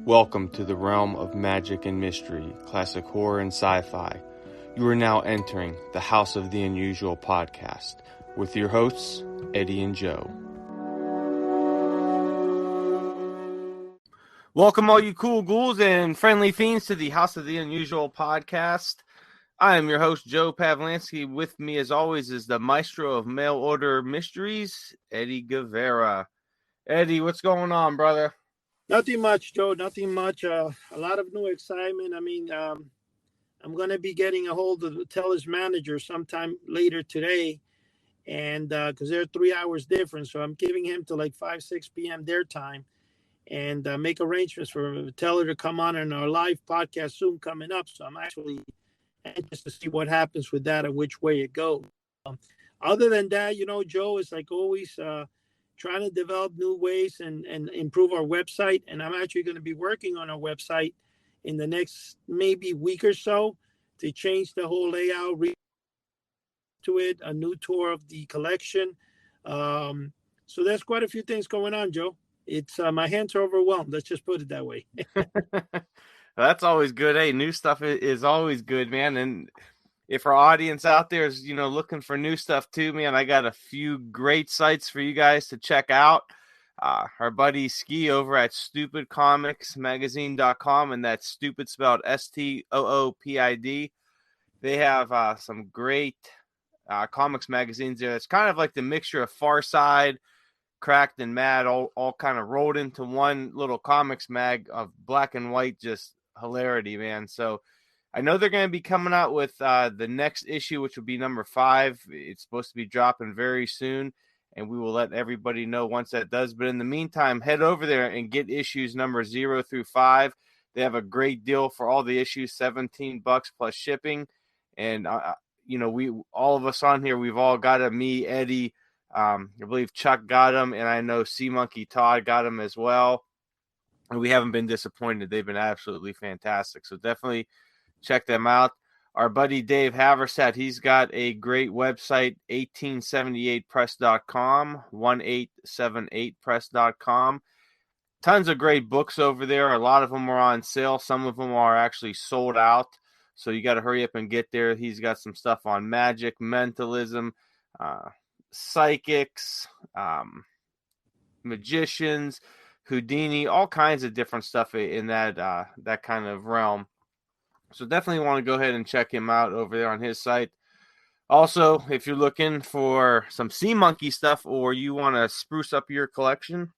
Welcome to the realm of magic and mystery, classic horror and sci-fi. You are now entering the House of the Unusual podcast with your hosts, Eddie and Joe. Welcome all you cool ghouls and friendly fiends to the House of the Unusual podcast. I am your host, Joe Pavlansky. With me, as always, is the maestro of mail order mysteries, Eddie Guevara. Eddie, what's going on, brother? Nothing much, Joe. Nothing much. A lot of new excitement. I'm going to be getting a hold of the Teller's manager sometime later today, and because they're 3 hours different, so I'm giving him to like 5-6 p.m. their time, and make arrangements for Teller to come on in our live podcast soon coming up. So I'm actually anxious to see what happens with that and which way it goes. Other than that, Joe, is like always. Trying to develop new ways and improve our website. And I'm actually going to be working on our website in the next maybe week or so to change the whole layout, to it, a new tour of the collection. So there's quite a few things going on, Joe. It's my hands are overwhelmed. Let's just put it that way. That's always good. Hey, new stuff is always good, man. And if our audience out there is, looking for new stuff too, man, I got a few great sites for you guys to check out. Our buddy Ski over at stupidcomicsmagazine.com, and that's stupid spelled STOOPID. They have some great comics magazines there. It's kind of like the mixture of Far Side, Cracked, and Mad, all kind of rolled into one little comics mag of black and white, just hilarity, man. So I know they're going to be coming out with the next issue, which will be number 5. It's supposed to be dropping very soon, and we will let everybody know once that does. But in the meantime, head over there and get issues number 0 through 5. They have a great deal for all the issues, $17 plus shipping. And, we all of us on here, we've all got them. Me, Eddie, I believe Chuck got them, and I know Sea Monkey Todd got them as well. And we haven't been disappointed. They've been absolutely fantastic. So definitely check them out. Our buddy Dave Haversatt, he's got a great website, 1878press.com, 1878press.com. Tons of great books over there. A lot of them are on sale. Some of them are actually sold out. So you got to hurry up and get there. He's got some stuff on magic, mentalism, psychics, magicians, Houdini, all kinds of different stuff in that kind of realm. So definitely want to go ahead and check him out over there on his site. Also, if you're looking for some Sea Monkey stuff or you want to spruce up your collection,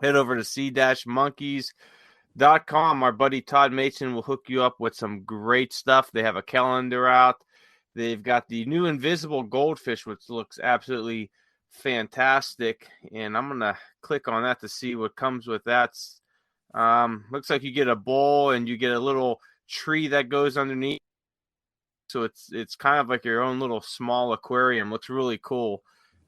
head over to sea-monkeys.com. Our buddy Todd Mason will hook you up with some great stuff. They have a calendar out. They've got the new invisible goldfish, which looks absolutely fantastic. And I'm going to click on that to see what comes with that. Looks like you get a bowl and you get a little tree that goes underneath, so it's kind of like your own little small aquarium. Looks really cool.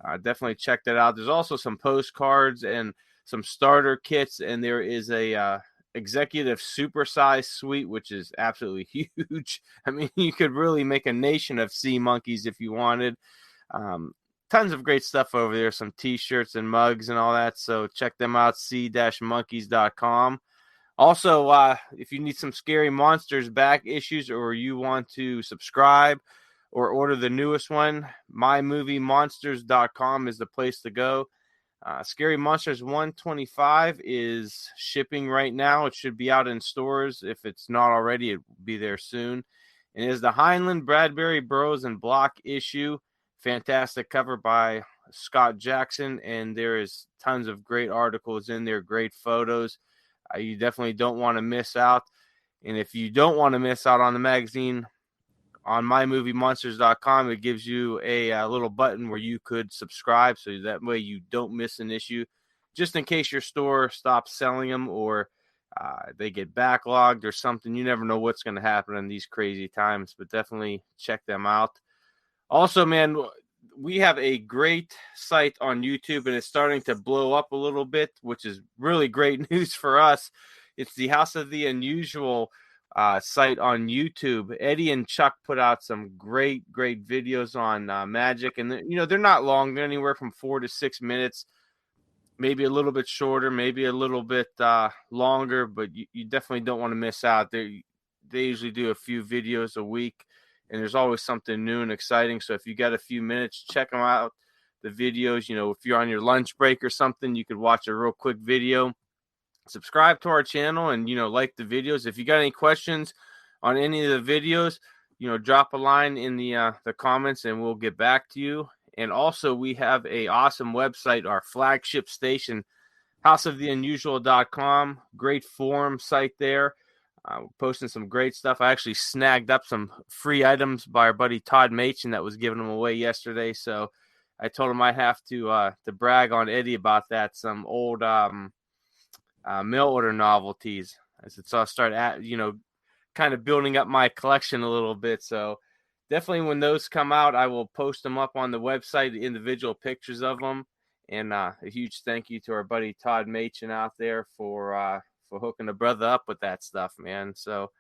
Definitely check that out. There's also some postcards and some starter kits, and there is a executive supersize suite, which is absolutely huge. I mean, you could really make a nation of sea monkeys if you wanted. Tons of great stuff over there, some t-shirts and mugs and all that, so check them out, sea-monkeys.com. Also, if you need some Scary Monsters back issues or you want to subscribe or order the newest one, mymoviemonsters.com is the place to go. Scary Monsters 125 is shipping right now. It should be out in stores. If it's not already, it will be there soon. And it is the Heinlein, Bradbury, Burroughs, and Block issue. Fantastic cover by Scott Jackson, and there is tons of great articles in there, great photos. You definitely don't want to miss out. And if you don't want to miss out on the magazine, on mymoviemonsters.com, it gives you a little button where you could subscribe, so that way you don't miss an issue, just in case your store stops selling them or they get backlogged or something. You never know what's going to happen in these crazy times, but definitely check them out. Also, man, we have a great site on YouTube, and it's starting to blow up a little bit, which is really great news for us. It's the House of the Unusual site on YouTube. Eddie and Chuck put out some great videos on magic, and they're not long. They're anywhere from 4 to 6 minutes. maybe a little bit shorter, maybe a little bit longer, but you definitely don't want to miss out. They usually do a few videos a week, and there's always something new and exciting. So if you got a few minutes, check them out. The videos, if you're on your lunch break or something, you could watch a real quick video. Subscribe to our channel and, like the videos. If you got any questions on any of the videos, drop a line in the comments and we'll get back to you. And also, we have a awesome website, our flagship station, houseoftheunusual.com. Great forum site there. We're posting some great stuff. I actually snagged up some free items by our buddy Todd Machin that was giving them away yesterday. So I told him I'd have to brag on Eddie about that. Some old mail order novelties. So I'll start kind of building up my collection a little bit. So definitely when those come out, I will post them up on the website, the individual pictures of them. And a huge thank you to our buddy Todd Machin out there for hooking the brother up with that stuff, man. So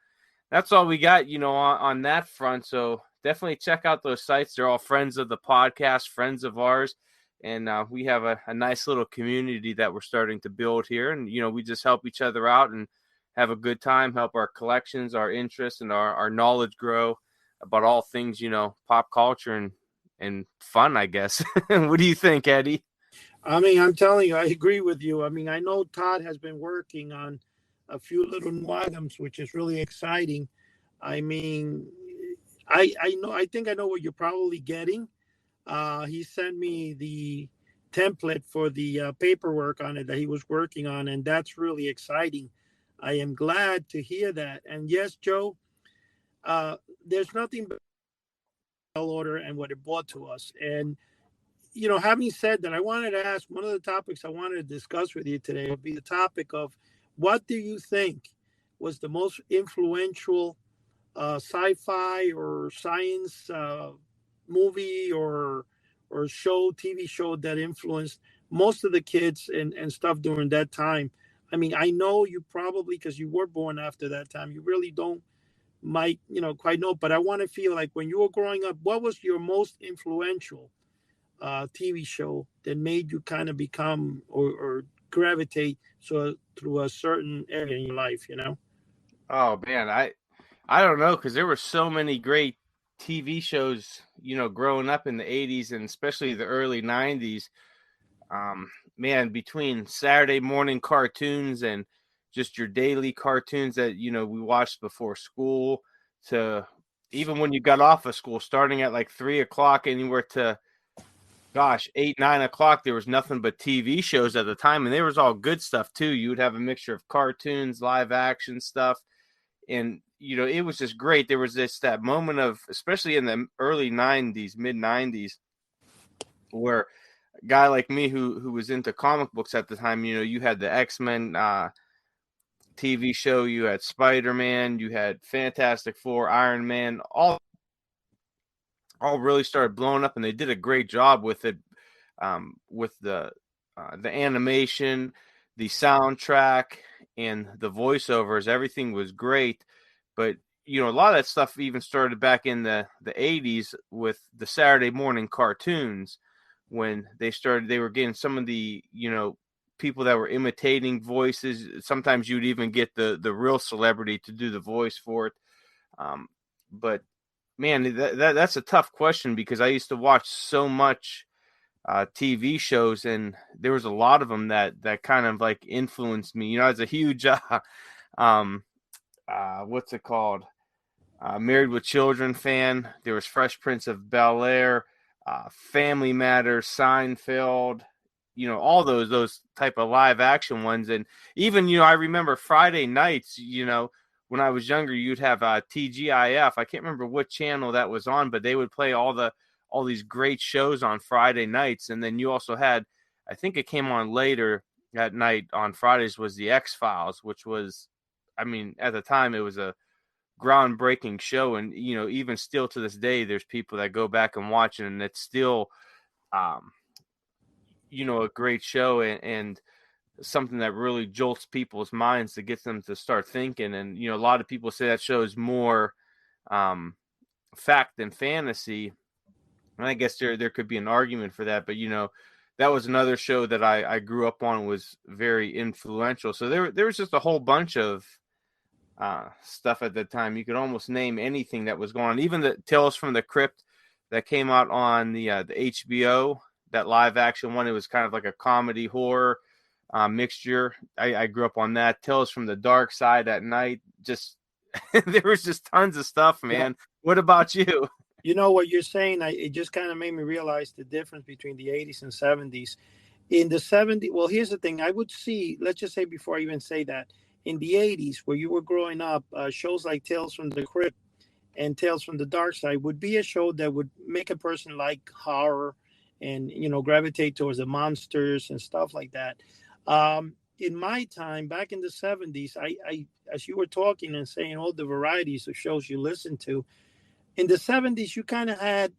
that's all we got, on that front. So definitely check out those sites. They're all friends of the podcast, friends of ours. And we have a nice little community that we're starting to build here. And, we just help each other out and have a good time, help our collections, our interests, and our knowledge grow about all things, pop culture and fun, I guess. What do you think, Eddie? I mean, I'm telling you, I agree with you. I mean, I know Todd has been working on a few little new items, which is really exciting. I mean, I think I know what you're probably getting. He sent me the template for the paperwork on it that he was working on, and that's really exciting. I am glad to hear that. And yes, Joe, there's nothing but mail order and what it brought to us. And having said that, I wanted to ask, one of the topics I wanted to discuss with you today would be the topic of what do you think was the most influential sci-fi or science movie or show, TV show that influenced most of the kids and stuff during that time? I mean, I know you probably, because you were born after that time, you really don't quite know, but I want to feel like when you were growing up, what was your most influential TV show that made you kind of become or gravitate through a certain area in your life, Oh man, I don't know, because there were so many great TV shows, growing up in the 80s and especially the early 90s. Man, between Saturday morning cartoons and just your daily cartoons that, we watched before school, to even when you got off of school, starting at like 3:00, anywhere to, 8, 9 o'clock, there was nothing but TV shows at the time. And there was all good stuff too. You would have a mixture of cartoons, live action stuff. And, it was just great. There was that moment of, especially in the early 90s, mid 90s, where a guy like me who was into comic books at the time, you had the X-Men TV show, you had Spider-Man, you had Fantastic Four, Iron Man, all really started blowing up, and they did a great job with it, with the animation, the soundtrack, and the voiceovers. Everything was great. But a lot of that stuff even started back in the 80s with the Saturday morning cartoons, when they were getting some of the people that were imitating voices. Sometimes you'd even get the real celebrity to do the voice for it. But man, that's a tough question, because I used to watch so much TV shows, and there was a lot of them that kind of like influenced me. I was a huge what's it called? Married with Children fan. There was Fresh Prince of Bel-Air, Family Matters, Seinfeld, all those type of live action ones. And even, I remember Friday nights, when I was younger, you'd have TGIF. I can't remember what channel that was on, but they would play all these great shows on Friday nights. And then you also had, I think it came on later at night on Fridays, was the X-Files, which was, I mean, at the time it was a groundbreaking show. And, even still to this day, there's people that go back and watch it, and it's still, a great show and something that really jolts people's minds to get them to start thinking. And, a lot of people say that show is more fact than fantasy. And I guess there could be an argument for that, but that was another show that I grew up on, was very influential. So there was just a whole bunch of stuff at the time. You could almost name anything that was going on. Even the Tales from the Crypt that came out on the HBO, that live action one. It was kind of like a comedy horror mixture. I grew up on that. Tales from the Dark Side at Night. Just there was just tons of stuff, man. Yeah. What about you? You know what you're saying? It just kind of made me realize the difference between the 80s and 70s. In the 70s, well, here's the thing. I would see, let's just say before I even say that, in the 80s, where you were growing up, shows like Tales from the Crypt and Tales from the Dark Side would be a show that would make a person like horror and, you know, gravitate towards the monsters and stuff like that. In my time, back in the 70s, I as you were talking and saying all the varieties of shows you listen to, in the 70s, you kind of had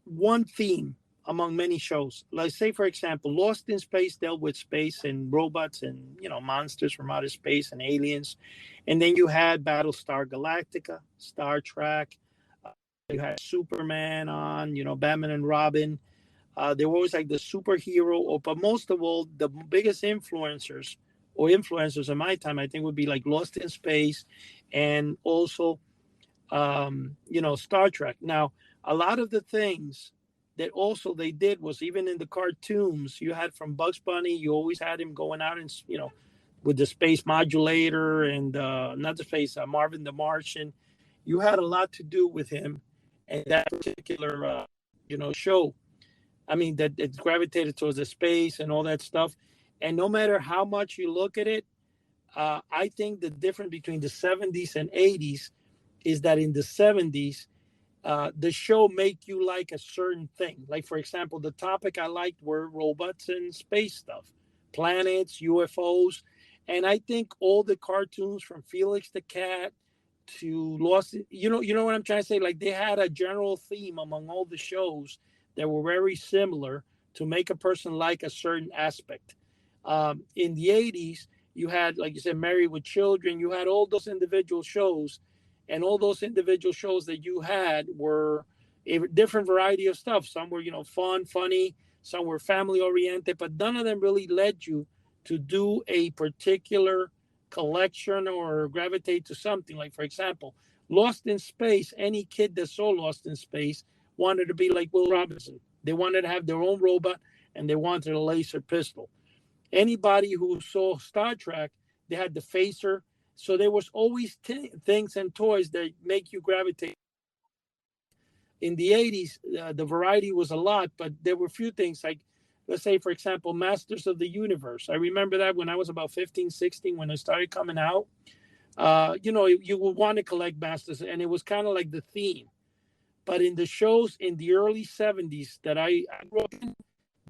one theme among many shows. Like, say, for example, Lost in Space dealt with space and robots and, you know, monsters from outer space and aliens. And then you had Battlestar Galactica, Star Trek. You had Superman on, you know, Batman and Robin. They were always like the superhero. But most of all, the biggest influencers in my time, I think, would be like Lost in Space and also you know, Star Trek. Now, a lot of the things that also they did was, even in the cartoons you had from Bugs Bunny, you always had him going out and, you know, with the space modulator and not the space, Marvin the Martian. You had a lot to do with him and that particular, you know, show. I mean, that it gravitated towards the space and all that stuff. And no matter how much you look at it, I think the difference between the 70s and 80s is that in the 70s, the show make you like a certain thing. Like, for example, the topic I liked were robots and space stuff, planets, UFOs. And I think all the cartoons from Felix the Cat to Lost, you know what I'm trying to say? Like, they had a general theme among all the shows that were very similar to make a person like a certain aspect. In the 80s, you had, like you said, Married with Children. You had all those individual shows. And all those individual shows that you had were a different variety of stuff. Some were, you know, fun, funny. Some were family oriented, but none of them really led you to do a particular collection or gravitate to something. Like, for example, Lost in Space, any kid that saw Lost in Space wanted to be like Will Robinson. They wanted to have their own robot and they wanted a laser pistol. Anybody who saw Star Trek, they had the phaser. So there was always things and toys that make you gravitate. In the 80s, the variety was a lot, but there were a few things like, let's say, for example, Masters of the Universe. I remember that when I was about 15, 16, when it started coming out. You know, you would want to collect Masters, and it was kind of like the theme. But in the shows in the early 70s that I grew up in,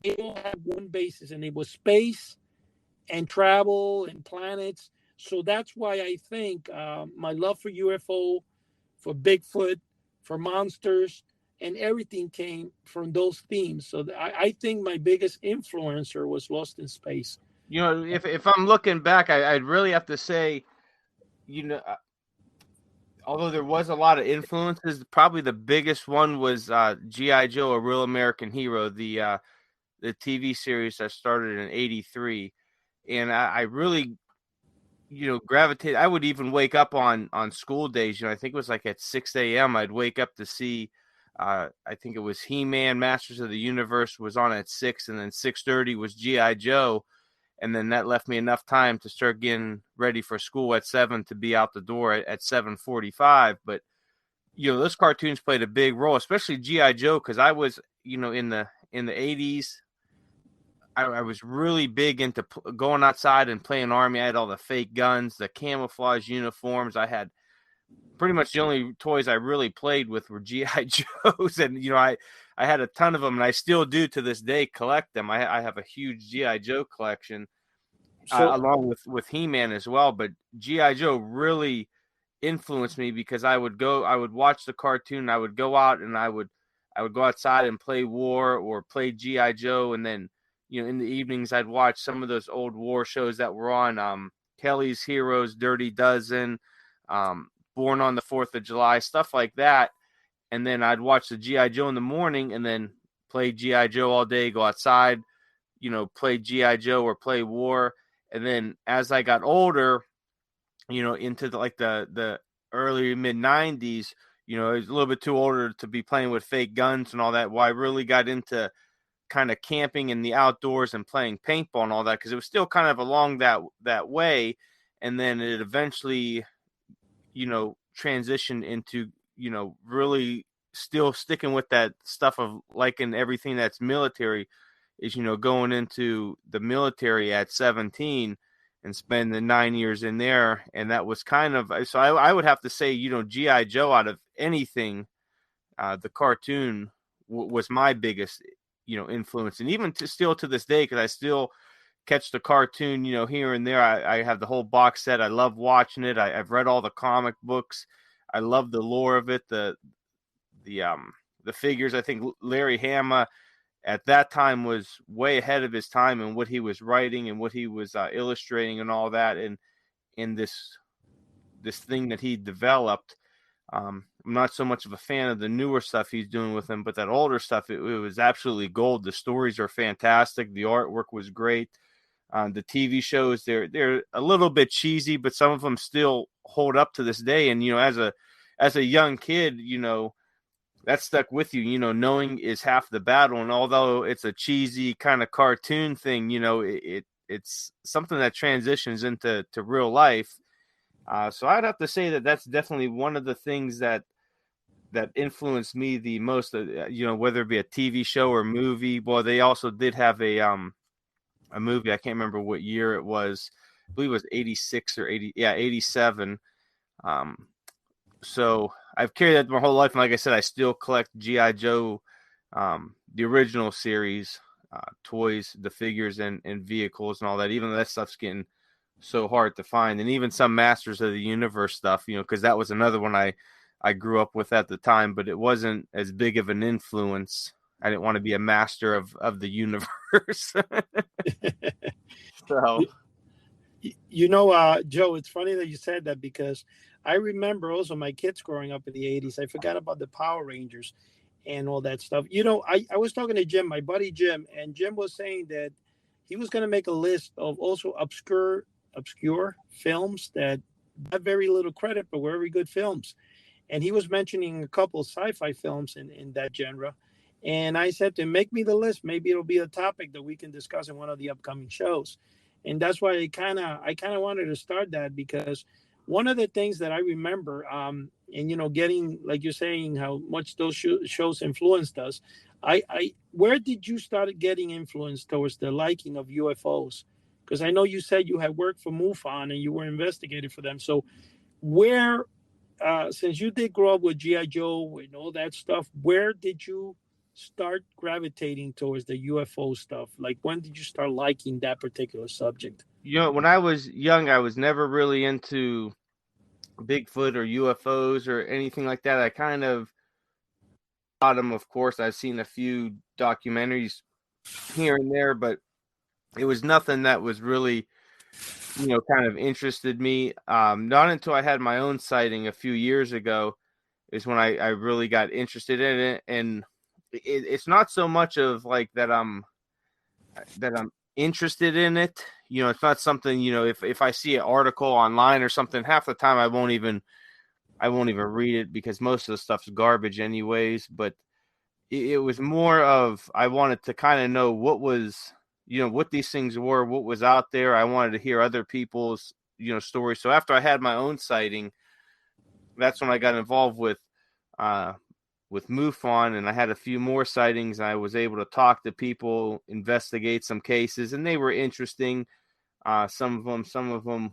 they all had one basis, and it was space and travel and planets. So that's why I think my love for UFO, for Bigfoot, for monsters, and everything came from those themes. So I think my biggest influencer was Lost in Space. You know, if I'm looking back, I'd really have to say, you know, although there was a lot of influences, probably the biggest one was G.I. Joe, A Real American Hero, the TV series that started in '83. And I really, you know, gravitate. I would even wake up on school days. You know, I think it was like at 6 a.m. I'd wake up to see. I think it was He-Man, Masters of the Universe was on at 6, and then 6:30 was G.I. Joe, and then that left me enough time to start getting ready for school at 7 to be out the door at 7:45. But you know, those cartoons played a big role, especially G.I. Joe, because I was, you know, in the '80s. I was really big into going outside and playing Army. I had all the fake guns, the camouflage uniforms. I had pretty much the only toys I really played with were G.I. Joes. And, you know, I had a ton of them, and I still do to this day collect them. I have a huge G.I. Joe collection, along with He-Man as well. But G.I. Joe really influenced me because I would watch the cartoon. I would go out and I would go outside and play war or play G.I. Joe. And then, you know, in the evenings, I'd watch some of those old war shows that were on, Kelly's Heroes, Dirty Dozen, Born on the 4th of July, stuff like that. And then I'd watch the G.I. Joe in the morning and then play G.I. Joe all day, go outside, play GI Joe or play war. And then as I got older, into the early mid 90s, I was a little bit too older to be playing with fake guns and all that. Well, I really got into kind of camping in the outdoors and playing paintball and all that, because it was still kind of along that way. And then it eventually, transitioned into, really still sticking with that stuff of liking everything that's military, is, going into the military at 17 and spend the 9 years in there. And that was kind of, so I would have to say, GI Joe, out of anything, the cartoon was my biggest, influence. And even still to this day, because I still catch the cartoon, here and there. I have the whole box set. I love watching it. I've read all the comic books. I love the lore of it. The figures. I think Larry Hama at that time was way ahead of his time in what he was writing and what he was illustrating and all that. And in this thing that he developed, I'm not so much of a fan of the newer stuff he's doing with him, but that older stuff, it was absolutely gold. The stories are fantastic. The artwork was great. The TV shows, they're a little bit cheesy, but some of them still hold up to this day. And as a young kid, that stuck with you. Knowing is half the battle. And although it's a cheesy kind of cartoon thing, it's something that transitions into real life. So I'd have to say that that's definitely one of the things that influenced me the most. Whether it be a TV show or movie. Well, they also did have a movie. I can't remember what year it was. I believe it was 86 or 80. Yeah, 87. So I've carried that my whole life. And like I said, I still collect GI Joe, the original series, toys, the figures and vehicles and all that. Even though that stuff's getting so hard to find. And even some Masters of the Universe stuff, because that was another one I grew up with at the time, but it wasn't as big of an influence. I didn't want to be a master of the universe. So, Joe, it's funny that you said that, because I remember also my kids growing up in the 80s. I forgot about the Power Rangers and all that stuff. I was talking to Jim, my buddy Jim, and Jim was saying that he was going to make a list of also obscure films that have very little credit, but were very good films. And he was mentioning a couple of sci-fi films in that genre. And I said to him, make me the list. Maybe it'll be a topic that we can discuss in one of the upcoming shows. And that's why I kind of wanted to start that, because one of the things that I remember, and getting, like you're saying, how much those shows influenced us. Where did you start getting influenced towards the liking of UFOs? Because I know you said you had worked for MUFON and you were investigating for them. So where, since you did grow up with GI Joe and all that stuff, where did you start gravitating towards the UFO stuff? Like, when did you start liking that particular subject? when I was young, I was never really into Bigfoot or UFOs or anything like that. I kind of got them, of course. I've seen a few documentaries here and there, but it was nothing that was really, kind of interested me. Not until I had my own sighting a few years ago is when I really got interested in it. And it's not so much of like that I'm interested in it. It's not something, if I see an article online or something, half the time I won't even read it, because most of the stuff's garbage anyways. But it was more of, I wanted to kind of know what was, what these things were, what was out there. I wanted to hear other people's, stories. So after I had my own sighting, that's when I got involved with MUFON, and I had a few more sightings. I was able to talk to people, investigate some cases, and they were interesting. Some of them,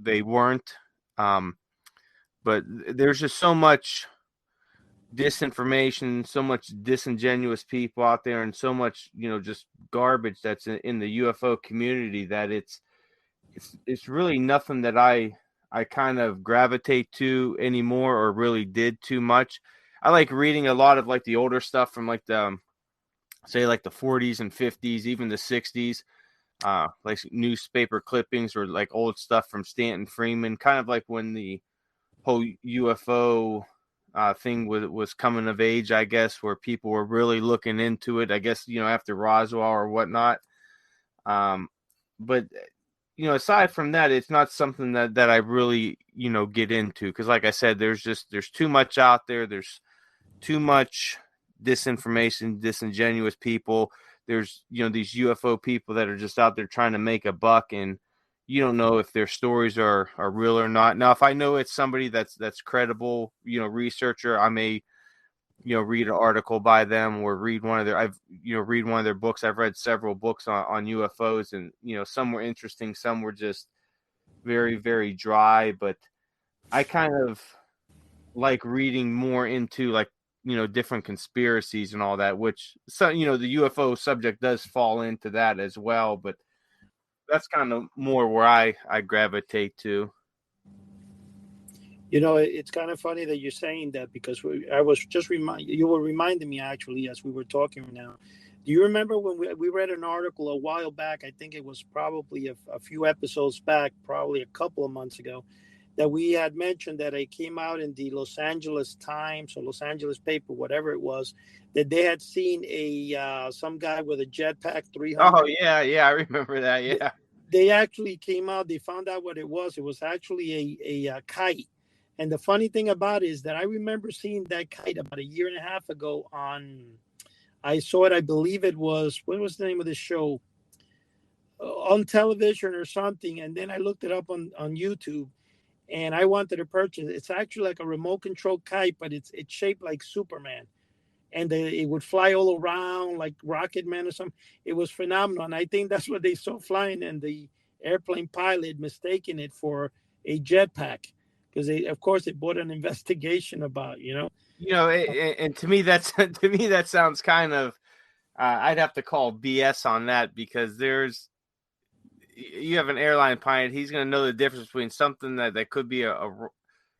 they weren't. But there's just so much disinformation, so much disingenuous people out there, and so much, just garbage that's in the UFO community, that it's really nothing that I kind of gravitate to anymore, or really did too much. I like reading a lot of like the older stuff from like the, say like the 40s and 50s, even the 60s, like newspaper clippings or like old stuff from Stanton Freeman, kind of like when the whole UFO thing was coming of age, I guess, where people were really looking into it. I guess, after Roswell or whatnot. But aside from that, it's not something that I really, get into, because like I said, there's too much out there. There's too much disinformation, disingenuous people. There's, these UFO people that are just out there trying to make a buck, and you don't know if their stories are real or not. Now, if I know it's somebody that's credible, researcher, I may, read an article by them, or read one of their books. I've read several books on UFOs, and some were interesting, some were just very, very dry. But I kind of like reading more into, like, different conspiracies and all that, which, so the UFO subject does fall into that as well. But that's kind of more where I gravitate to. It's kind of funny that you're saying that, because I was just you were reminding me, actually, as we were talking now. Do you remember when we read an article a while back? I think it was probably a few episodes back, probably a couple of months ago, that we had mentioned that it came out in the Los Angeles Times or Los Angeles paper, whatever it was, that they had seen some guy with a jetpack 300. Oh, yeah, I remember that. Yeah. They actually came out. They found out what it was. It was actually a kite. And the funny thing about it is that I remember seeing that kite about a year and a half ago I saw it, I believe it was, what was the name of the show? On television or something. And then I looked it up on YouTube, and I wanted to purchase it. It's actually like a remote control kite, but it's shaped like Superman. And it would fly all around like Rocket Man or something. It was phenomenal. And I think that's what they saw flying, and the airplane pilot mistaking it for a jetpack. Because of course, they bought an investigation about, and to me, that sounds kind of, I'd have to call BS on that, because you have an airline pilot, he's going to know the difference between something that could be a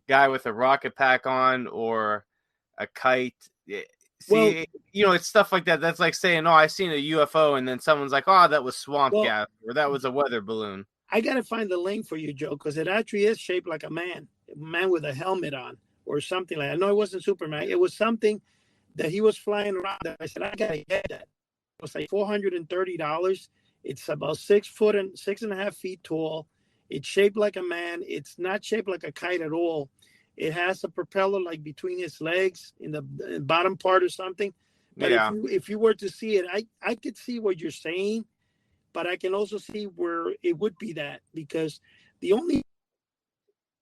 guy with a rocket pack on, or a kite. See, it's stuff like that. That's like saying, "Oh, I seen a UFO," and then someone's like, "Oh, that was swamp gas, or that was a weather balloon." I got to find the link for you, Joe, because it actually is shaped like a man with a helmet on or something like that. No, it wasn't Superman. It was something that he was flying around. I said, I got to get that. It was like $430. It's about 6 foot and 6.5 feet tall. It's shaped like a man. It's not shaped like a kite at all. It has a propeller like between his legs in the bottom part or something. But yeah. if you were to see it, I could see what you're saying. But I can also see where it would be that, because the only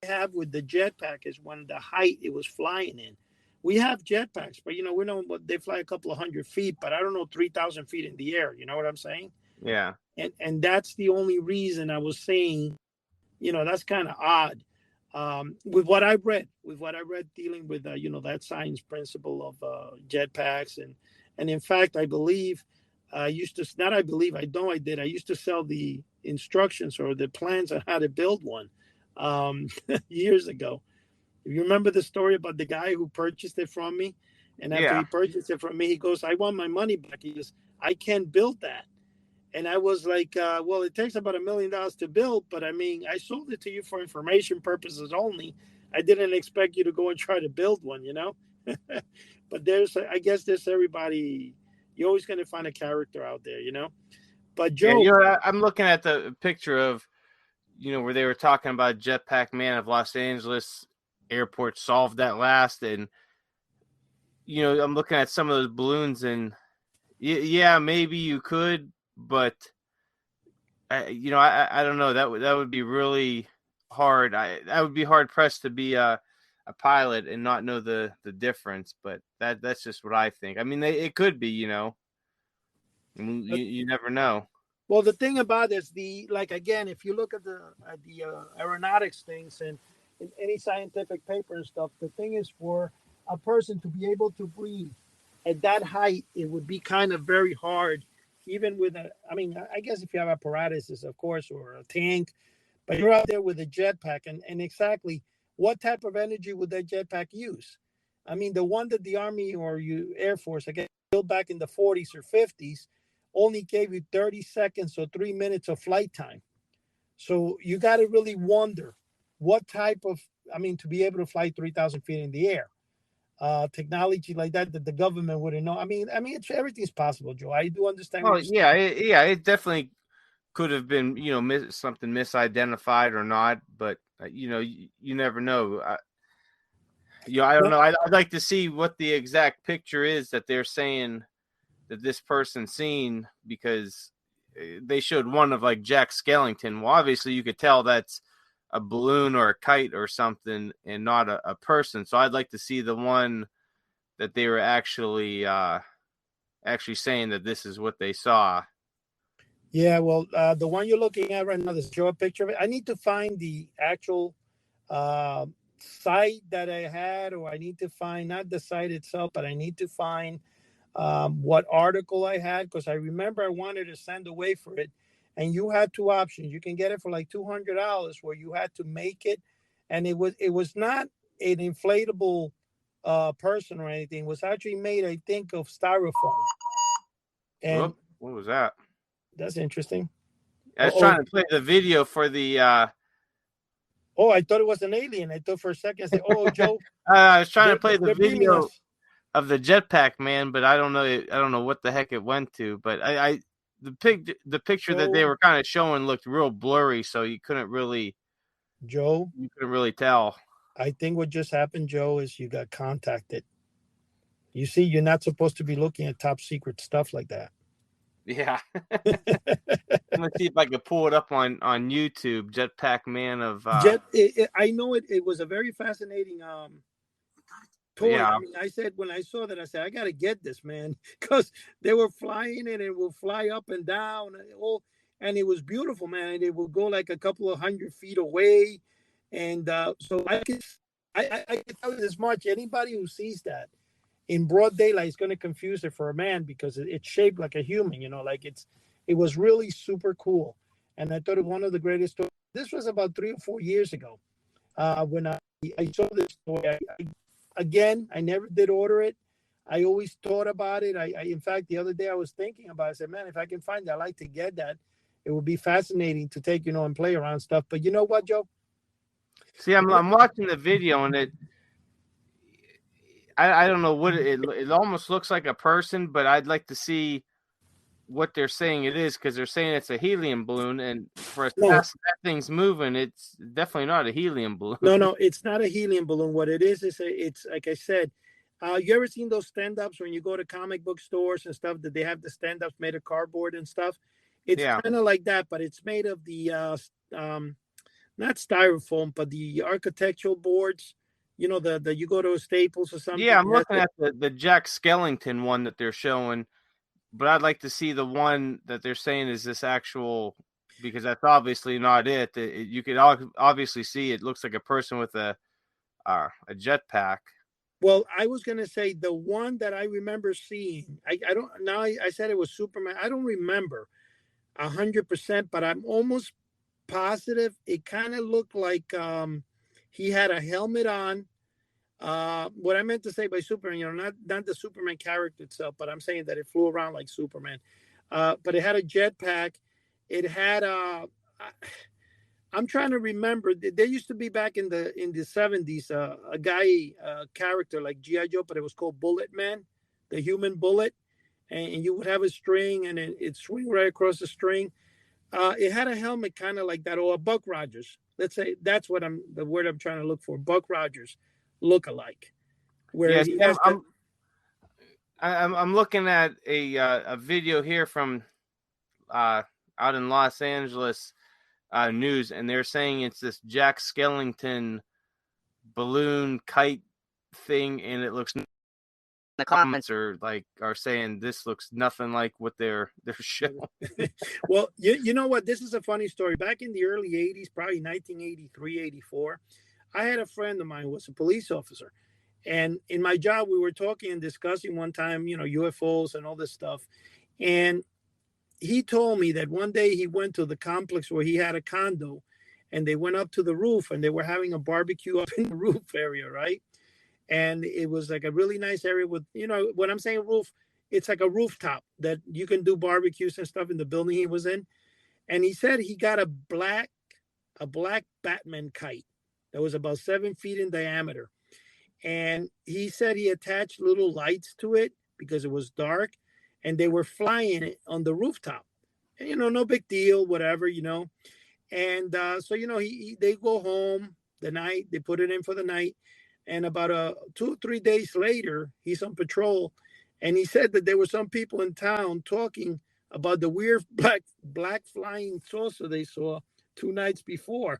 I have with the jetpack is when the height it was flying in. We have jetpacks, but we know they fly a couple of 100 feet, but I don't know 3,000 feet in the air. You know what I'm saying? Yeah. And that's the only reason I was saying, that's kind of odd. With what I read dealing with that science principle of jetpacks, and in fact, I believe. I used to sell the instructions or the plans on how to build one years ago. You remember the story about the guy who purchased it from me? And after he purchased it from me, he goes, I want my money back. He goes, I can't build that. And I was like, well, it takes about $1 million to build. But I mean, I sold it to you for information purposes only. I didn't expect you to go and try to build one, But I guess there's everybody. You're always going to find a character out there, But Joe, I'm looking at the picture of, where they were talking about Jetpack Man of Los Angeles Airport solved that last, and I'm looking at some of those balloons, and yeah, maybe you could, but I don't know. That would be really hard. I would be hard pressed to be a pilot and not know the difference, but that's just what I think. I mean, it could be, you never know. Well, the thing about this, again, if you look at the aeronautics things and in any scientific paper and stuff, the thing is, for a person to be able to breathe at that height, it would be kind of very hard, even with I guess if you have apparatuses, of course, or a tank, but you're out there with a jetpack, and exactly what type of energy would that jetpack use? I mean, the one that the Army or Air Force, again, built back in the 40s or 50s, only gave you 30 seconds or 3 minutes of flight time. So you got to really wonder what type of, to be able to fly 3,000 feet in the air. technology like that the government wouldn't know. I mean, everything's possible, Joe. I do understand Oh what you're yeah, it definitely could have been, something misidentified or not, but you never know. I don't saying. know. I'd like to see what the exact picture is that they're saying that this person's seen, because they showed one of like Jack Skellington. Well, obviously you could tell that's a balloon or a kite or something, and not a person. So I'd like to see the one that they were actually saying that this is what they saw. Yeah, well, the one you're looking at right now, this show a picture of it. I need to find the actual uh, site that I had, or I need to find not the site itself, but I need to find what article I had, because I remember I wanted to send away for it, and you had two options. You can get it for like $200, where you had to make it, and it was not an inflatable person or anything. It was actually made, I think, of styrofoam, and Whoop, what was that? that's interesting. I was Oh, trying to play the video for the. oh, I thought it was an alien. I thought for a second, I said, "Oh, Joe, I was trying to play the they're beaming video us." of the jetpack man, but I don't know. I don't know what the heck it went to. But the picture that they Joe, were kind of showing looked real blurry, so Joe, you couldn't really tell. I think what just happened, Joe, is you got contacted. You see, you're not supposed to be looking at top secret stuff like that. Yeah. I'm gonna see if I could pull it up on YouTube. Jetpack man of I know it. It was a very fascinating toy. yeah. I mean, I said when I saw that, I said I got to get this, man, because they were flying it and it will fly up and down, and it was beautiful, man. And it will go like a couple of 100 feet away, and so I can tell you this much: anybody who sees that in broad daylight is going to confuse it for a man, because it's shaped like a human, like it was really super cool. And I thought it was one of the greatest stories. This was about 3 or 4 years ago when I saw this toy. Again, I never did order it. I always thought about it. In fact, the other day I was thinking about it. I said, man, if I can find it, I'd like to get that. It would be fascinating to take, and play around stuff. But you know what, Joe? See, I'm watching the video, and I don't know what it almost looks like a person, but I'd like to see what they're saying it is, because they're saying it's a helium balloon, and for as No, fast as that thing's moving, it's definitely not a helium balloon. no, it's not a helium balloon. What it is it's like I said. You ever seen those stand-ups when you go to comic book stores and stuff, that they have the stand-ups made of cardboard and stuff? It's Yeah. kind of like that, but it's made of the not styrofoam, but the architectural boards. The you go to a Staples or something. Yeah, I'm looking at the Jack Skellington one that they're showing, but I'd like to see the one that they're saying is this actual, because that's obviously not it. You could obviously see it looks like a person with a jetpack. Well, I was gonna say the one that I remember seeing. I don't now. I said it was Superman. I don't remember 100%, but I'm almost positive it kind of looked like he had a helmet on. What I meant to say by Superman, not the Superman character itself, but I'm saying that it flew around like Superman. But it had a jetpack. It had I'm trying to remember. There used to be back in the 70s a guy character like GI Joe, but it was called Bullet Man, the human bullet, and you would have a string and it swing right across the string. It had a helmet kind of like that, or a Buck Rogers. Let's say that's the word I'm trying to look for. Buck Rogers look-alike, where Yes, he has that. I'm looking at a video here from out in Los Angeles news, and they're saying it's this Jack Skellington balloon kite thing, and it looks. The comments are saying this looks nothing like what they're showing. Well, you know what? This is a funny story. Back in the early 80s, probably 1983, 84, I had a friend of mine who was a police officer. And in my job, we were talking and discussing one time, UFOs and all this stuff. And he told me that one day he went to the complex where he had a condo, and they went up to the roof and they were having a barbecue up in the roof area, right? And it was like a really nice area with, when I'm saying roof, it's like a rooftop that you can do barbecues and stuff in the building he was in. And he said he got a black Batman kite that was about 7 feet in diameter. And he said he attached little lights to it because it was dark, and they were flying it on the rooftop. And, no big deal, whatever. And so, they go home the night, they put it in for the night. And about 2 or 3 days later, he's on patrol. And he said that there were some people in town talking about the weird black flying saucer they saw 2 nights before.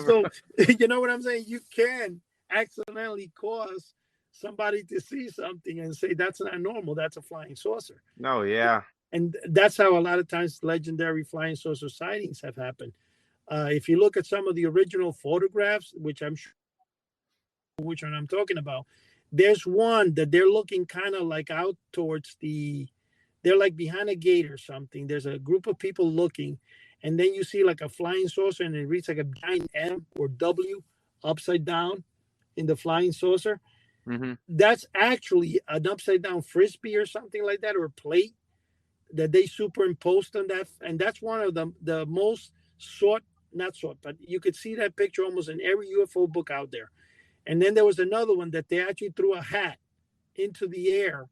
So, you know what I'm saying? You can accidentally cause somebody to see something and say that's not normal. That's a flying saucer. Oh, yeah. And that's how a lot of times legendary flying saucer sightings have happened. If you look at some of the original photographs, which I'm sure which one I'm talking about, there's one that they're looking kind of like out towards they're like behind a gate or something. There's a group of people looking, and then you see like a flying saucer, and it reads like a giant M or W upside down in the flying saucer. Mm-hmm. That's actually an upside down frisbee or something like that, or a plate that they superimposed on that. And that's one of the most not sought, but you could see that picture almost in every UFO book out there. And then there was another one that they actually threw a hat into the air.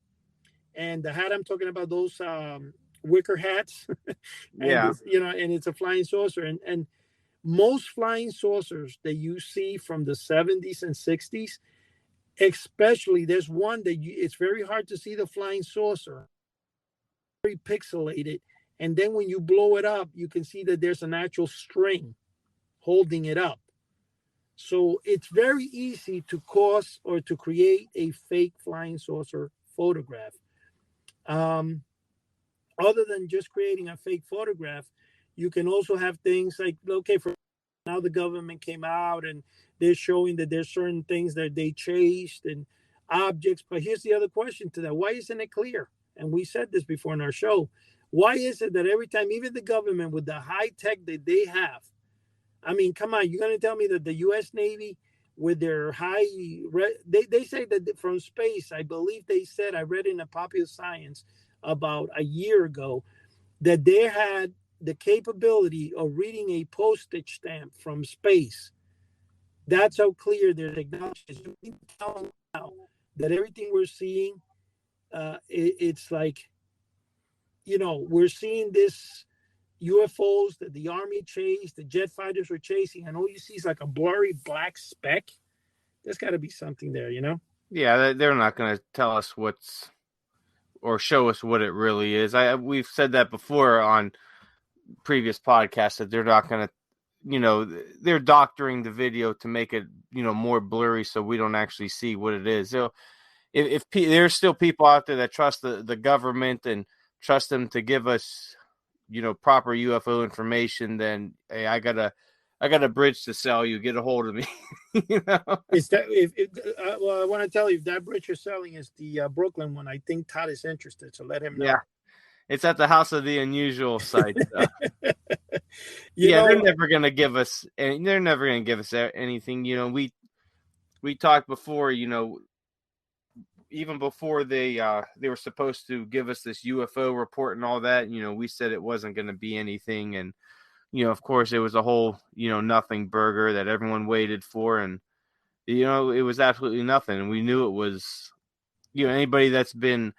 And the hat I'm talking about, those wicker hats. Yeah. And it's a flying saucer. And most flying saucers that you see from the 70s and 60s, especially there's one that it's very hard to see the flying saucer, very pixelated. And then when you blow it up, you can see that there's an actual string holding it up. So it's very easy to cause or to create a fake flying saucer photograph. Other than just creating a fake photograph, you can also have things like, okay, for now the government came out and they're showing that there's certain things that they chased and objects. But here's the other question to that. Why isn't it clear? And we said this before in our show. Why is it that every time, even the government with the high tech that they have, I mean, come on, you're going to tell me that the U.S. Navy with their they say that from space, I believe they said, I read in a Popular Science about a year ago, that they had the capability of reading a postage stamp from space. That's how clear their technology is. You can tell now that everything we're seeing, it's like, we're seeing this UFOs that the army chased, the jet fighters were chasing, and all you see is like a blurry black speck. There's got to be something there, Yeah, they're not going to tell us or show us what it really is. We've said that before on previous podcasts, that they're not going to, they're doctoring the video to make it, more blurry so we don't actually see what it is. So if there's still people out there that trust the government and trust them to give us, proper UFO information, then hey, I got a bridge to sell you. Get a hold of me. Is that well, I want to tell you, if that bridge you're selling is the Brooklyn one, I think Todd is interested, so let him know. Yeah, it's at the House of the Unusual site. Yeah, they're never gonna give us, and they're never gonna give us anything. We talked before, even before they were supposed to give us this UFO report and all that, we said it wasn't going to be anything. And, of course, it was a whole, nothing burger that everyone waited for. And, it was absolutely nothing. And we knew it was, anybody that's been,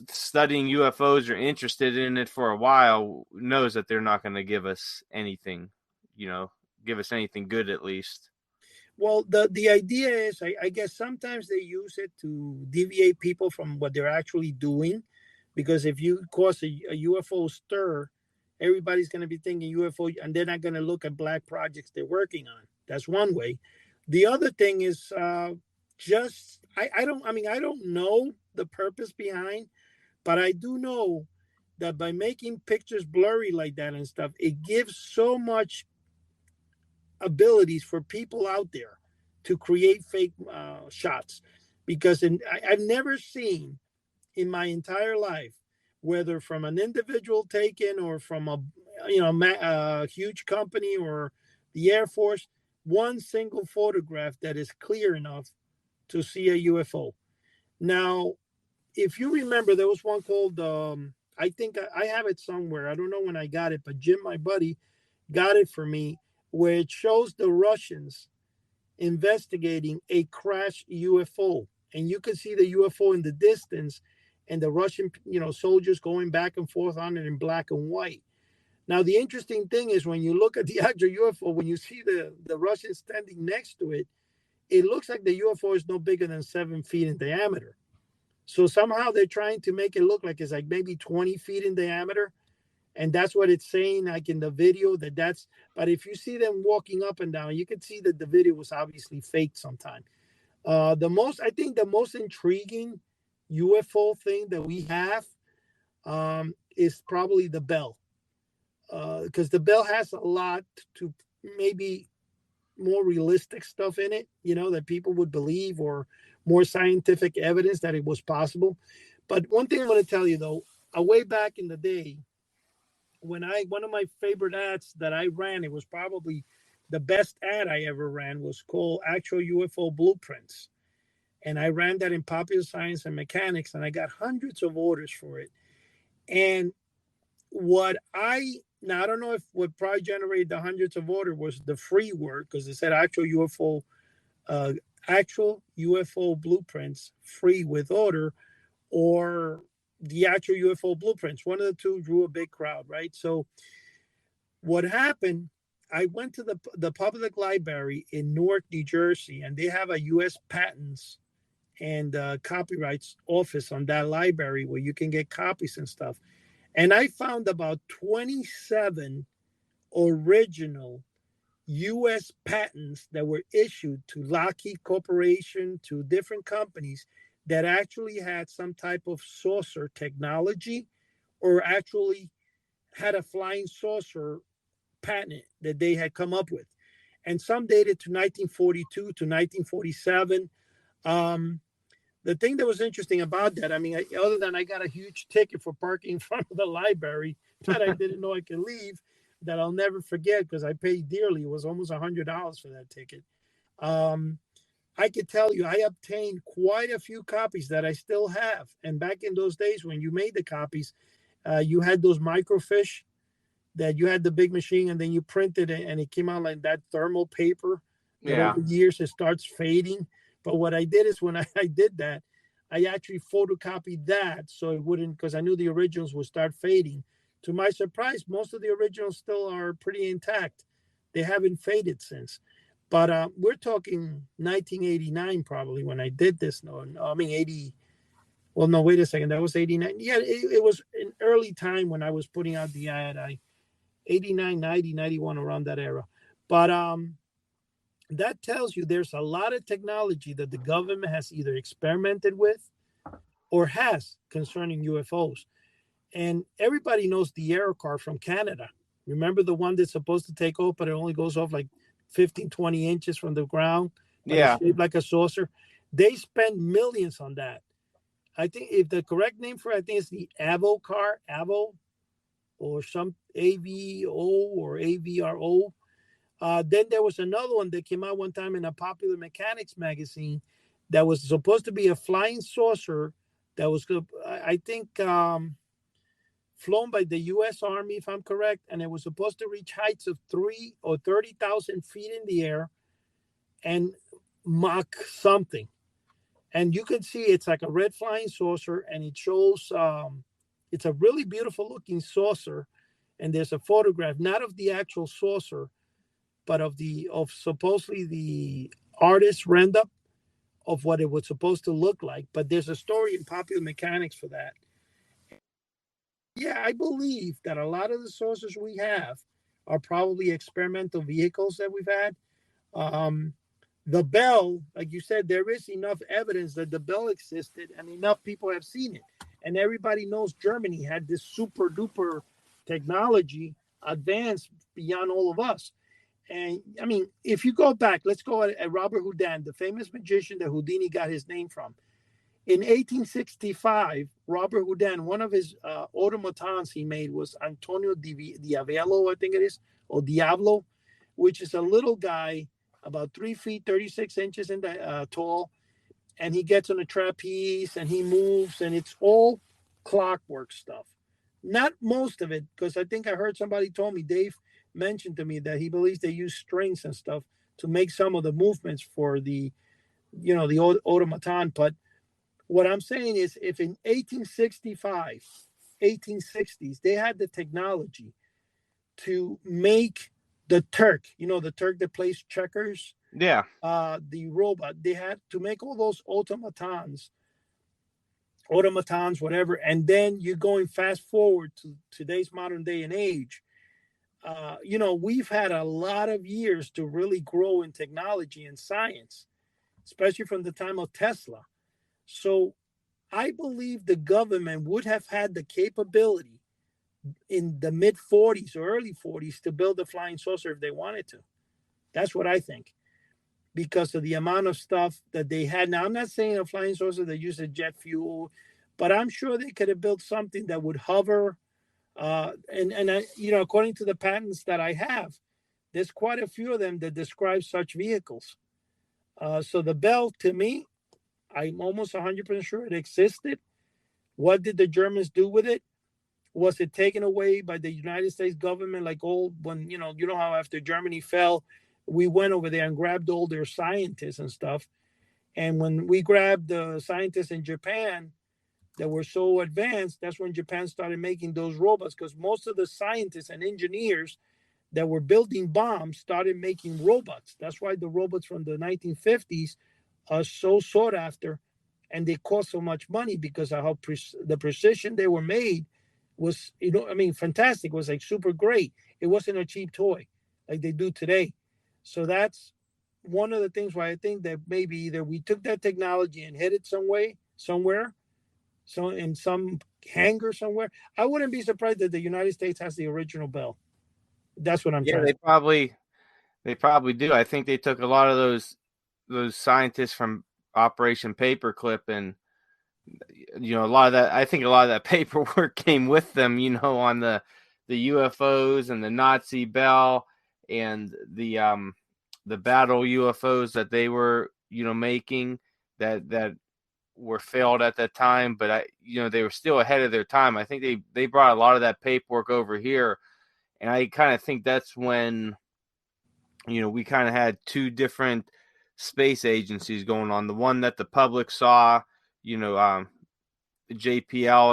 studying UFOs or interested in it for a while knows that they're not going to give us anything, give us anything good at least. Well, the idea is, I guess sometimes they use it to deviate people from what they're actually doing, because if you cause a UFO stir, everybody's going to be thinking UFO, and they're not going to look at black projects they're working on. That's one way. The other thing is I don't know the purpose behind, but I do know that by making pictures blurry like that and stuff, it gives so much abilities for people out there to create fake shots, because I've never seen in my entire life, whether from an individual taken or from a huge company or the Air Force, one single photograph that is clear enough to see a UFO. Now, if you remember, there was one called I think I have it somewhere, I don't know when I got it, but Jim, my buddy, got it for me, where it shows the Russians investigating a crashed UFO. And you could see the UFO in the distance and the Russian, soldiers going back and forth on it in black and white. Now, the interesting thing is when you look at the actual UFO, when you see the Russians standing next to it, it looks like the UFO is no bigger than 7 feet in diameter. So somehow they're trying to make it look like it's like maybe 20 feet in diameter. And that's what it's saying, like in the video, but if you see them walking up and down, you can see that the video was obviously faked sometime. I think the most intriguing UFO thing that we have is probably the bell. Because the bell has a lot to maybe more realistic stuff in it, that people would believe, or more scientific evidence that it was possible. But one thing I'm going to tell you, though, way back in the day, one of my favorite ads that I ran, it was probably the best ad I ever ran, was called Actual UFO Blueprints. And I ran that in Popular Science and Mechanics, and I got hundreds of orders for it. And I don't know if what probably generated the hundreds of orders was the free word, because it said actual UFO blueprints free with order, or the actual UFO blueprints. One of the two drew a big crowd, right? So what happened, I went to the public library in Newark, New Jersey, and they have a U.S. patents and copyrights office on that library where you can get copies and stuff. And I found about 27 original U.S. patents that were issued to Lockheed Corporation, to different companies that actually had some type of saucer technology, or actually had a flying saucer patent that they had come up with. And some dated to 1942 to 1947. The thing that was interesting about that, other than I got a huge ticket for parking in front of the library that I didn't know I could leave, that I'll never forget because I paid dearly. It was almost $100 for that ticket. I could tell you, I obtained quite a few copies that I still have. And back in those days, when you made the copies, you had those microfiche that you had the big machine, and then you printed it, and it came out like that thermal paper. That over years it starts fading. But what I did is when I did that, I actually photocopied that so it wouldn't, because I knew the originals would start fading. To my surprise, most of the originals still are pretty intact. They haven't faded since. But we're talking 1989 probably when I did this. No, I mean 80. Well, no, wait a second. That was 89. Yeah, it was an early time when I was putting out the ad. 89, 90, 91, around that era. But that tells you there's a lot of technology that the government has either experimented with or has concerning UFOs. And everybody knows the Aero car from Canada. Remember the one that's supposed to take off, but it only goes off like 15, 20 inches from the ground? Yeah. It's shaped like a saucer. They spend millions on that. I think if the correct name for it, I think it's the Avo car, Avo, or some AVO or AVRO. Then there was another one that came out one time in a Popular Mechanics magazine that was supposed to be a flying saucer that was, I think, flown by the U.S. Army, if I'm correct, and it was supposed to reach heights of 3 or 30,000 feet in the air and Mach something. And you can see it's like a red flying saucer, and it shows it's a really beautiful looking saucer. And there's a photograph, not of the actual saucer, but of supposedly the artist render of what it was supposed to look like. But there's a story in Popular Mechanics for that. Yeah, I believe that a lot of the saucers we have are probably experimental vehicles that we've had. The bell, like you said, there is enough evidence that the bell existed and enough people have seen it. And everybody knows Germany had this super duper technology advanced beyond all of us. And I mean, if you go back, let's go at Robert Houdin, the famous magician that Houdini got his name from. In 1865, Robert Houdin, one of his automatons he made was Antonio Diavolo, I think it is, or Diablo, which is a little guy about 3 feet, 36 inches in the, tall. And he gets on a trapeze and he moves, and it's all clockwork stuff. Not most of it, because I think I heard somebody told me, Dave mentioned to me that he believes they use strings and stuff to make some of the movements for the, the automaton. But what I'm saying is, if in 1865, 1860s, they had the technology to make the Turk, the Turk that plays checkers, Yeah. the robot, they had to make all those automatons, whatever. And then you're going fast forward to today's modern day and age. We've had a lot of years to really grow in technology and science, especially from the time of Tesla. So I believe the government would have had the capability in the mid 40s or early 40s to build a flying saucer if they wanted to. That's what I think, because of the amount of stuff that they had. Now, I'm not saying a flying saucer that uses jet fuel, but I'm sure they could have built something that would hover. And I, according to the patents that I have, there's quite a few of them that describe such vehicles. So the Bell, to me, I'm almost 100% sure it existed. What did the Germans do with it? Was it taken away by the United States government? Like when, how after Germany fell, we went over there and grabbed all their scientists and stuff. And when we grabbed the scientists in Japan that were so advanced, that's when Japan started making those robots, because most of the scientists and engineers that were building bombs started making robots. That's why the robots from the 1950s are so sought after, and they cost so much money because of how the precision they were made was, fantastic. It was like super great. It wasn't a cheap toy like they do today. So that's one of the things why I think that maybe either we took that technology and hid it somewhere, so in some hangar somewhere. I wouldn't be surprised that the United States has the original Bell. That's what I'm Yeah, trying they to probably do. I think they took a lot of those scientists from Operation Paperclip, and a lot of that. I think a lot of that paperwork came with them. On the UFOs and the Nazi Bell and the battle UFOs that they were making that were failed at that time, but they were still ahead of their time. I think they brought a lot of that paperwork over here, and I kind of think that's when we kind of had two different space agencies going on. The one that the public saw, JPL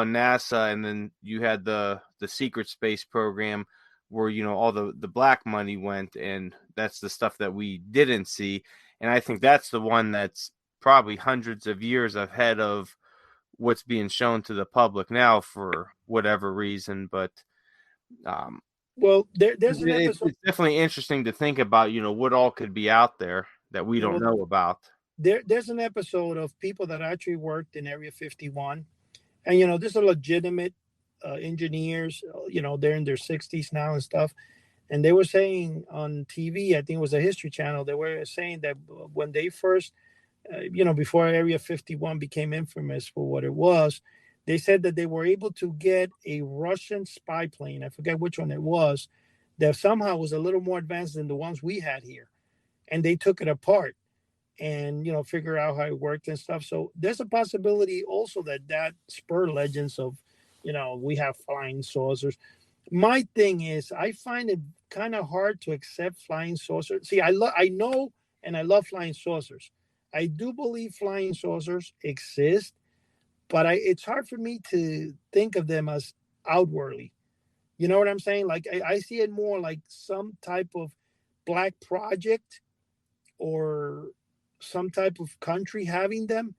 and NASA, and then you had the secret space program where all the black money went, and that's the stuff that we didn't see. And I think that's the one that's probably hundreds of years ahead of what's being shown to the public now for whatever reason. But well, there's an it's episode. definitely interesting to think about, what all could be out there that we don't Well, know about. there's an episode of people that actually worked in Area 51, and these are legitimate engineers. They're in their 60s now and stuff. And they were saying on TV, I think it was a History Channel, they were saying that when they first, before Area 51 became infamous for what it was, they said that they were able to get a Russian spy plane. I forget which one it was, that somehow was a little more advanced than the ones we had here. And they took it apart and, figure out how it worked and stuff. So there's a possibility also that spurred legends of, we have flying saucers. My thing is, I find it kind of hard to accept flying saucers. See, I know, and I love flying saucers. I do believe flying saucers exist, but it's hard for me to think of them as outwardly. You know what I'm saying? Like I see it more like some type of black project or some type of country having them,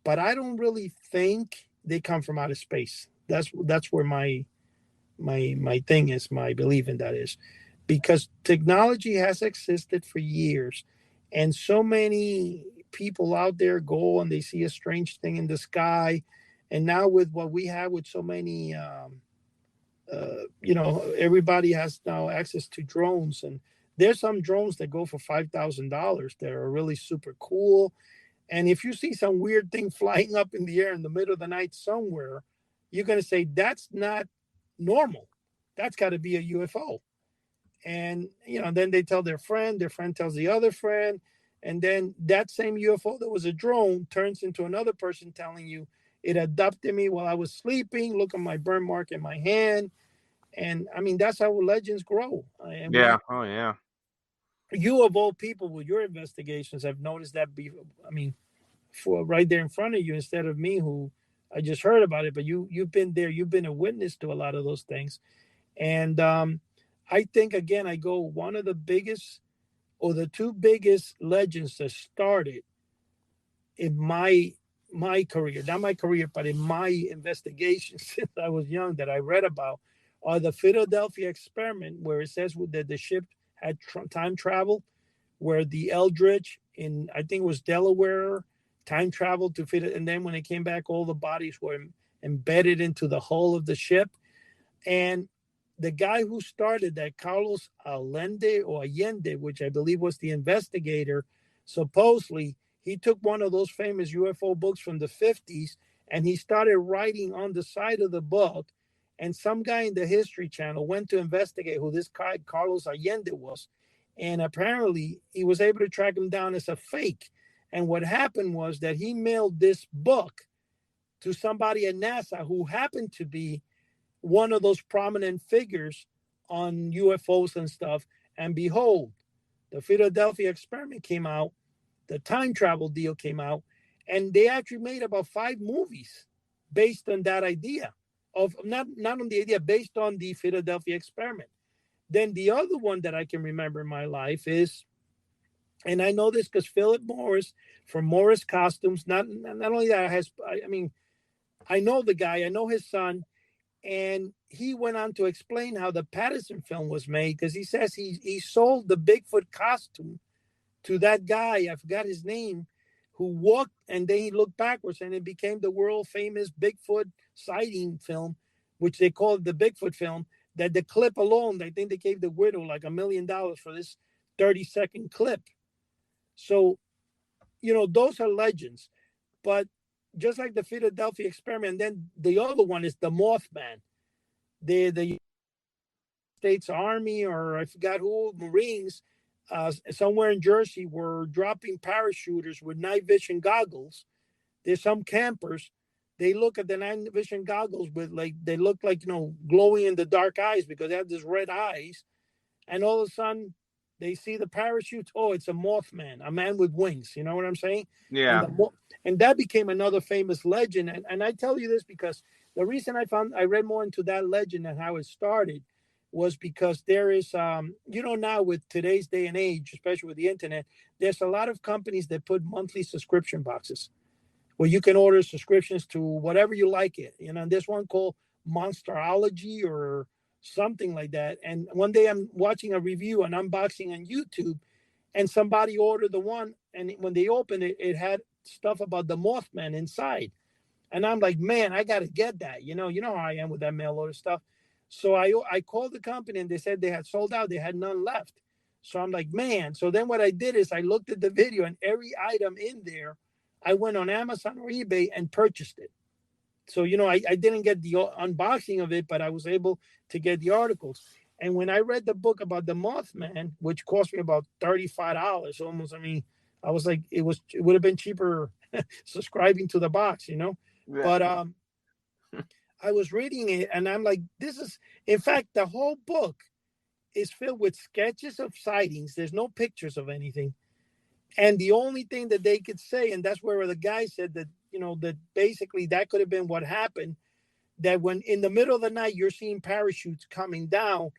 but I don't really think they come from outer space. That's where my thing is, my belief in that is, because technology has existed for years, and so many people out there go and they see a strange thing in the sky, and now with what we have with so many everybody has now access to drones, and there's some drones that go for $5,000 that are really super cool. And if you see some weird thing flying up in the air in the middle of the night somewhere, you're going to say that's not normal. That's got to be a UFO. And then they tell their friend tells the other friend, and then that same UFO that was a drone turns into another person telling you it abducted me while I was sleeping. Look at my burn mark in my hand. And I mean, that's how legends grow. Yeah. Oh, yeah. you of all people with your investigations have noticed that. I mean, for right there in front of you instead of me, who I just heard about it. But you've been there. You've been a witness to a lot of those things. And I think again, I go one of the biggest or the two biggest legends that started in my career, not my career, but in my investigation since I was young that I read about, are the Philadelphia experiment, where it says that the ship had time travel, where the Eldridge in, I think it was Delaware, time traveled to fit it, and then when it came back, all the bodies were embedded into the hull of the ship. And the guy who started that, Carlos Allende, which I believe was the investigator, supposedly he took one of those famous UFO books from the 50s and he started writing on the side of the book. And some guy in the History Channel went to investigate who this guy, Carlos Allende, was. And apparently he was able to track him down as a fake. And what happened was that he mailed this book to somebody at NASA who happened to be one of those prominent figures on UFOs and stuff. And behold, the Philadelphia experiment came out, the time travel deal came out, and they actually made about 5 movies based on that idea of not on the idea, based on the Philadelphia experiment. Then the other one that I can remember in my life is, and I know this because Philip Morris from Morris Costumes, not only that, I know the guy, I know his son, and he went on to explain how the Patterson film was made, because he says he sold the Bigfoot costume to that guy, I forgot his name, who walked and then he looked backwards and it became the world famous Bigfoot sighting film, which they called the Bigfoot film. That the clip alone, I think they gave the widow like $1 million for this 30-second clip. So, those are legends. But just like the Philadelphia experiment, then the other one is the Mothman. The States Army, or I forgot who, Marines, somewhere in Jersey, were dropping parachuters with night vision goggles. There's some campers. They look at the night vision goggles with they look like, glowing in the dark eyes because they have these red eyes. And all of a sudden they see the parachute. Oh, it's a Mothman, a man with wings. You know what I'm saying? Yeah. And that became another famous legend. And I tell you this because the reason I read more into that legend and how it started was because there is, now with today's day and age, especially with the internet, there's a lot of companies that put monthly subscription boxes where you can order subscriptions to whatever you like it. And there's one called Monsterology or something like that. And one day I'm watching a review, an unboxing on YouTube, and somebody ordered the one, and when they opened it, it had stuff about the Mothman inside. And I'm like, man, I got to get that. You know how I am with that mail order stuff. So I called the company and they said they had sold out. They had none left. So I'm like, man. So then what I did is I looked at the video and every item in there, I went on Amazon or eBay and purchased it. So, I didn't get the unboxing of it, but I was able to get the articles. And when I read the book about the Mothman, which cost me about $35 almost, I was like, it would have been cheaper subscribing to the box, Yeah. But I was reading it and I'm like, in fact, the whole book is filled with sketches of sightings. There's no pictures of anything. And the only thing that they could say, and that's where the guy said that, that basically that could have been what happened, that when in the middle of the night, you're seeing parachutes coming down,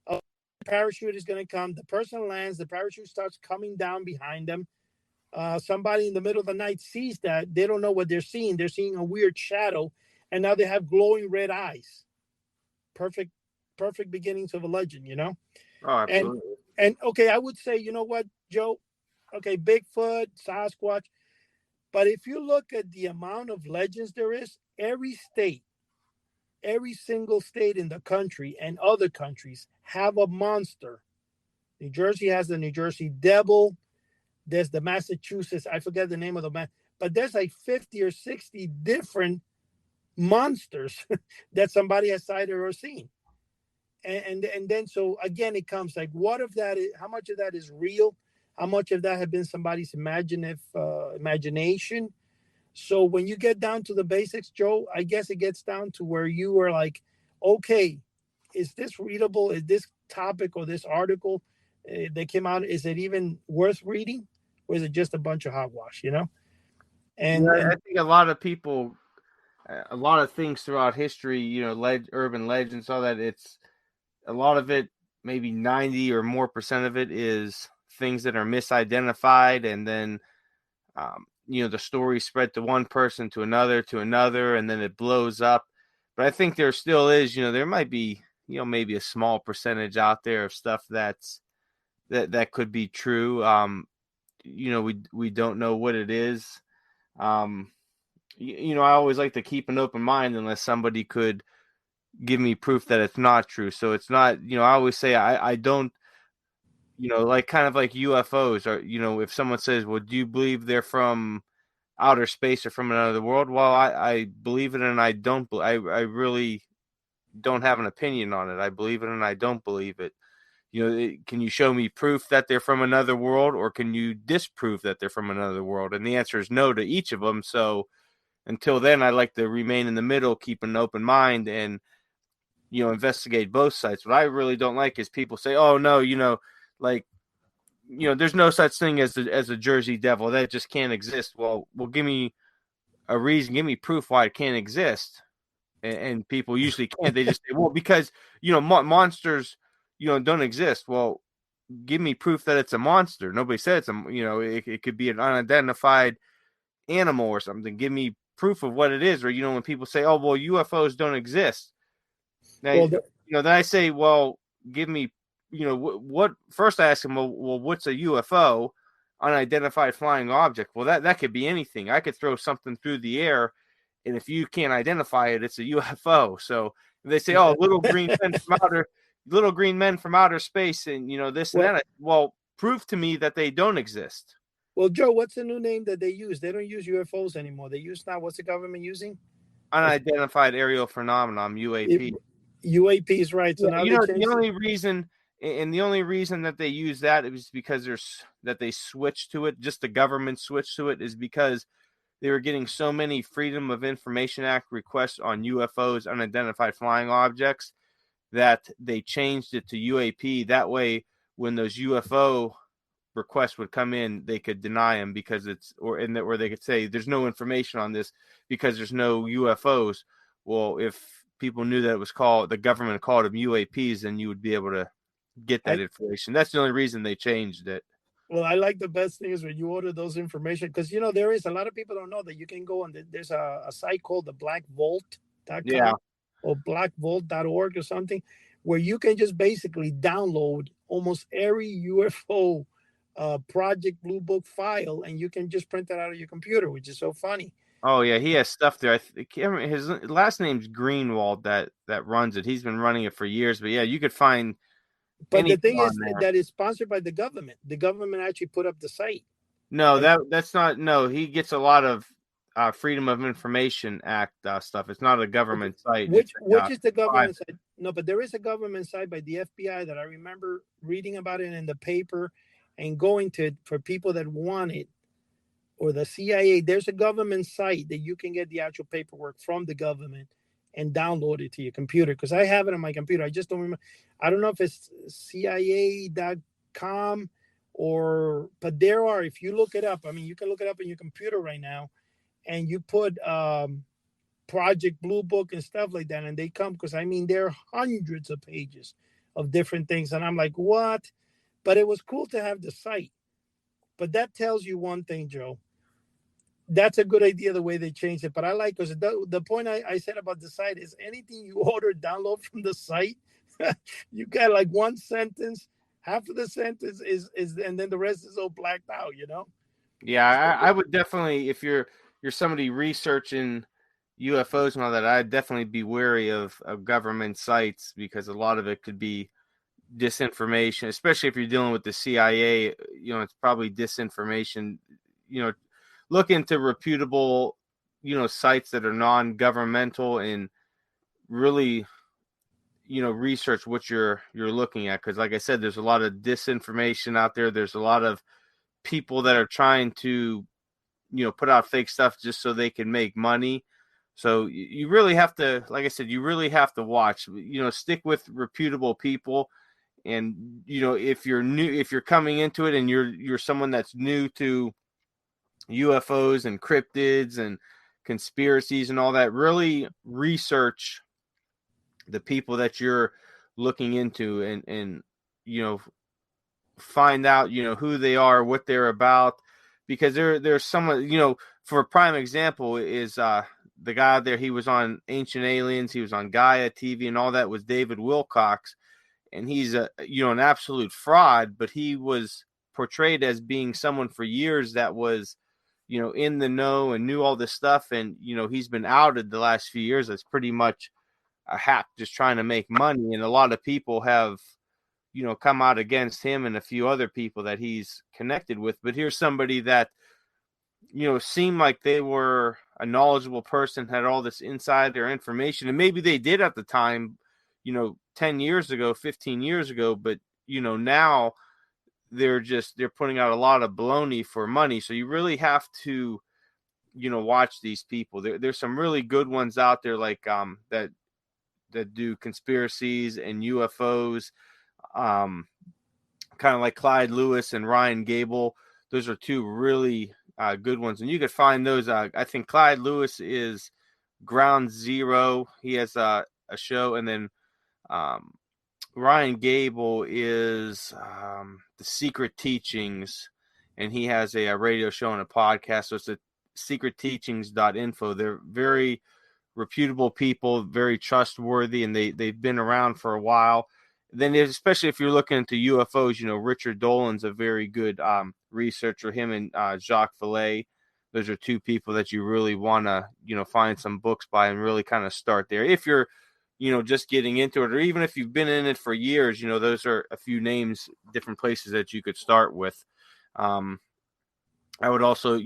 a parachute is going to come, the person lands, the parachute starts coming down behind them. Somebody in the middle of the night sees that. They don't know what they're seeing. They're seeing a weird shadow, and now they have glowing red eyes. Perfect beginnings of a legend, Oh, absolutely. And okay, I would say, you know what, Joe? Okay, Bigfoot, Sasquatch. But if you look at the amount of legends there is, every single state in the country and other countries have a monster. New Jersey has the New Jersey Devil. There's the Massachusetts, I forget the name of the man, but there's like 50 or 60 different monsters that somebody has sighted or seen. And then, so again, it comes like, what if that is, how much of that is real? How much of that have been somebody's imagination? So when you get down to the basics, Joe, I guess it gets down to where you are like, okay, is this readable? Is this topic or this article they came out. Is it even worth reading, or is it just a bunch of hogwash? And I think a lot of people, a lot of things throughout history, urban legends, all that. It's a lot of it, maybe 90 or more percent of it is things that are misidentified, and then the story spread to one person to another, and then it blows up. But I think there still is, there might be, maybe a small percentage out there of stuff that could be true. We don't know what it is. I always like to keep an open mind unless somebody could give me proof that it's not true. So it's not, I always say I don't, like kind of like UFOs, or, if someone says, well, do you believe they're from outer space or from another world? Well, I believe it, and I don't. I really don't have an opinion on it. I believe it and I don't believe it. Can you show me proof that they're from another world, or can you disprove that they're from another world? And the answer is no to each of them. So until then, I like to remain in the middle, keep an open mind, and investigate both sides. What I really don't like is people say, "Oh no, like." There's no such thing as a Jersey Devil. That just can't exist. Well, give me a reason. Give me proof why it can't exist. And people usually can't. They just say, well, because, monsters, don't exist. Well, give me proof that it's a monster. Nobody said it's it could be an unidentified animal or something. Give me proof of what it is. Or, when people say, oh, well, UFOs don't exist. Now, then I say, well, give me, what first I ask them, well, what's a UFO? Unidentified flying object. Well, that could be anything. I could throw something through the air, and if you can't identify it, it's a UFO. So if they say, oh, little green men from outer space, and this and that. Well, prove to me that they don't exist. Well, Joe, what's the new name that they use? They don't use UFOs anymore. They use now. What's the government using? Unidentified aerial phenomenon, UAP. UAPs, right? So now the only reason. And the only reason that they use that is because that they switched to it. Just the government switched to it is because they were getting so many Freedom of Information Act requests on UFOs, unidentified flying objects, that they changed it to UAP. That way, when those UFO requests would come in, they could deny them because or they could say there's no information on this because there's no UFOs. Well, if people knew that the government called them UAPs, then you would be able to get that information. That's the only reason they changed it. Well, I like the best thing is when you order those information, because there is a lot of people don't know that you can go on there's a site called the blackvault.com or blackvault.org or something, where you can just basically download almost every UFO Project Blue Book file, and you can just print that out of your computer, which is so funny. Oh yeah, he has stuff there. His last name's Greenwald that runs it. He's been running it for years, but yeah, you could find. But the thing is that it's sponsored by the government. The government actually put up the site. No, that's not. No, he gets a lot of Freedom of Information Act stuff. It's not a government site. Which is the government site? No, but there is a government site by the FBI that I remember reading about it in the paper and going to it for people that want it, or the CIA. There's a government site that you can get the actual paperwork from the government and download it to your computer, because I have it on my computer. I just don't remember. I don't know if it's CIA.com but there are, if you look it up, you can look it up on your computer right now, and you put Project Blue Book and stuff like that, and they come, because there are hundreds of pages of different things, and I'm like, what? But it was cool to have the site. But that tells you one thing, Joe. That's a good idea, the way they changed it. But I like, because the point I said about the site is anything you order, download from the site, you got like one sentence, half of the sentence is, and then the rest is all blacked out, Yeah, I would definitely, if you're somebody researching UFOs and all that, I'd definitely be wary of government sites, because a lot of it could be disinformation, especially if you're dealing with the CIA. It's probably disinformation. Look into reputable, sites that are non-governmental, and really, research what you're looking at. Because like I said, there's a lot of disinformation out there. There's a lot of people that are trying to, put out fake stuff just so they can make money. So you really have to, like I said, you really have to watch, stick with reputable people. And, if you're coming into it and you're someone that's new to UFOs and cryptids and conspiracies and all that, really research the people that you're looking into, and find out, who they are, what they're about, because there's someone, for a prime example is the guy out there. He was on Ancient Aliens, he was on Gaia TV and all that, was David Wilcox, and he's an absolute fraud, but he was portrayed as being someone for years that was in the know and knew all this stuff, and he's been outed the last few years as pretty much a hack just trying to make money, and a lot of people have come out against him and a few other people that he's connected with. But here's somebody that seemed like they were a knowledgeable person, had all this insider information, and maybe they did at the time, 10 years ago, 15 years ago, but now they're putting out a lot of baloney for money. So you really have to watch these people. There's some really good ones out there, like that do conspiracies and UFOs, kind of like Clyde Lewis and Ryan Gable. Those are two really good ones, and you could find those. I think Clyde Lewis is Ground Zero. He has a show, and then Ryan Gable is The Secret Teachings, and he has a radio show and a podcast. So it's at secretteachings.info. They're very reputable people, very trustworthy, and they've been around for a while. Then, especially if you're looking into UFOs, Richard Dolan's a very good researcher. Him and Jacques Vallée, those are two people that you really want to, find some books by and really kind of start there. If you're, just getting into it, or even if you've been in it for years, those are a few names, different places that you could start with. I would also,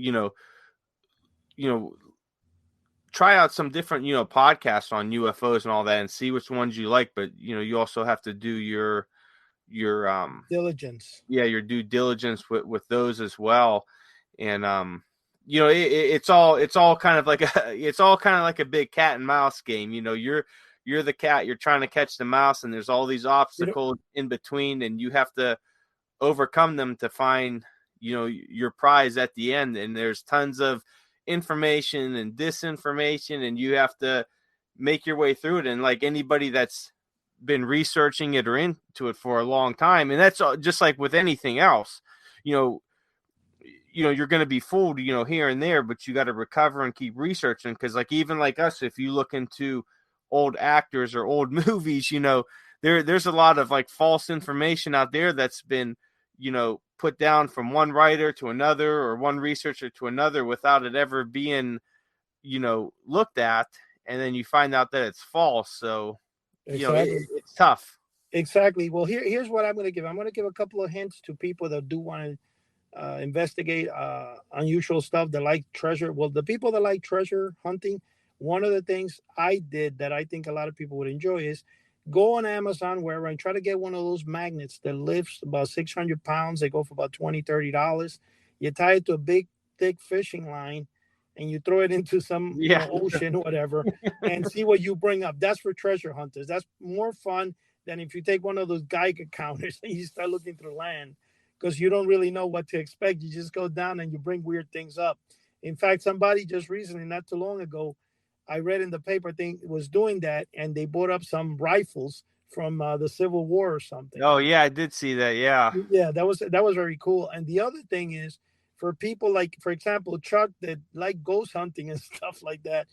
try out some different, podcasts on UFOs and all that, and see which ones you like. But, you also have to do your diligence. Yeah, your due diligence with those as well. And, it's all kind of like a big cat and mouse game. You're the cat, you're trying to catch the mouse, and there's all these obstacles in between, and you have to overcome them to find, your prize at the end. And there's tons of information and disinformation, and you have to make your way through it. And like anybody that's been researching it or into it for a long time, and that's just like with anything else, you're going to be fooled, here and there, but you got to recover and keep researching. Because like, even like us, if you look into old actors or old movies, there's a lot of like false information out there that's been, put down from one writer to another or one researcher to another without it ever being, looked at. And then you find out that it's false. So, exactly. It's tough. Exactly. Well, here's what I'm going to give. I'm going to give a couple of hints to people that do want to investigate unusual stuff, that like treasure. Well, the people that like treasure hunting, one of the things I did that I think a lot of people would enjoy is go on Amazon, wherever, and try to get one of those magnets that lifts about 600 pounds. They go for about $20-$30. You tie it to a big, thick fishing line, and you throw it into some ocean, whatever, and see what you bring up. That's for treasure hunters. That's more fun than if you take one of those Geiger counters and you start looking through land, because you don't really know what to expect. You just go down and you bring weird things up. In fact, somebody just recently, not too long ago, I read in the paper thing was doing that, and they brought up some rifles from the Civil War or something. Oh yeah, I did see that. Yeah, that was very cool. And the other thing is, for people like, for example, Chuck, that like ghost hunting and stuff like that,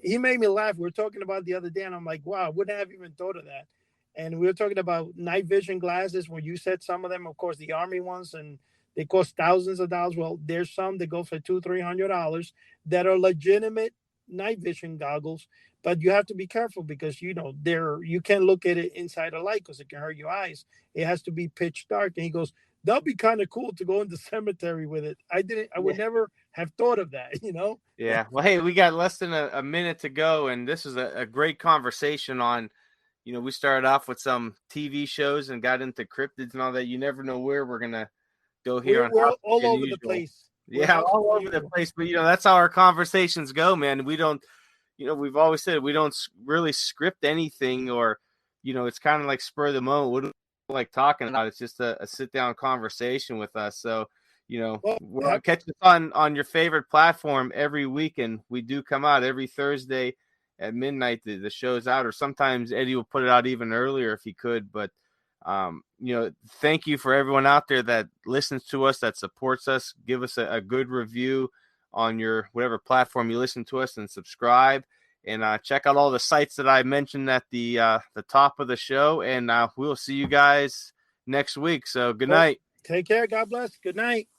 he made me laugh. We were talking about the other day, and I'm like, wow, I wouldn't have even thought of that. And we were talking about night vision glasses, where you said some of them, of course, the Army ones, and they cost thousands of dollars. Well, there's some that go for $200-$300 that are legitimate night vision goggles, but you have to be careful because you can't look at it inside a light because it can hurt your eyes. It has to be pitch dark. And he goes, that'll be kind of cool to go in the cemetery with it. I would never have thought of that. Yeah. Well, hey, we got less than a minute to go, and this is a great conversation on, we started off with some TV shows and got into cryptids and all that. You never know where we're gonna go here. We're all over the place. Yeah, all over the place. But, that's how our conversations go, man. We don't, we've always said we don't really script anything, or, it's kind of like spur of the moment. like talking about. It's just a sit down conversation with us. So, Well, we'll catch us on your favorite platform every week, and we do come out every Thursday at midnight. The show's out, or sometimes Eddie will put it out even earlier if he could. But thank you for everyone out there that listens to us, that supports us. Give us a good review on your whatever platform you listen to us, and subscribe. And check out all the sites that I mentioned at the top of the show. And we'll see you guys next week. So good night. Take care. God bless. Good night.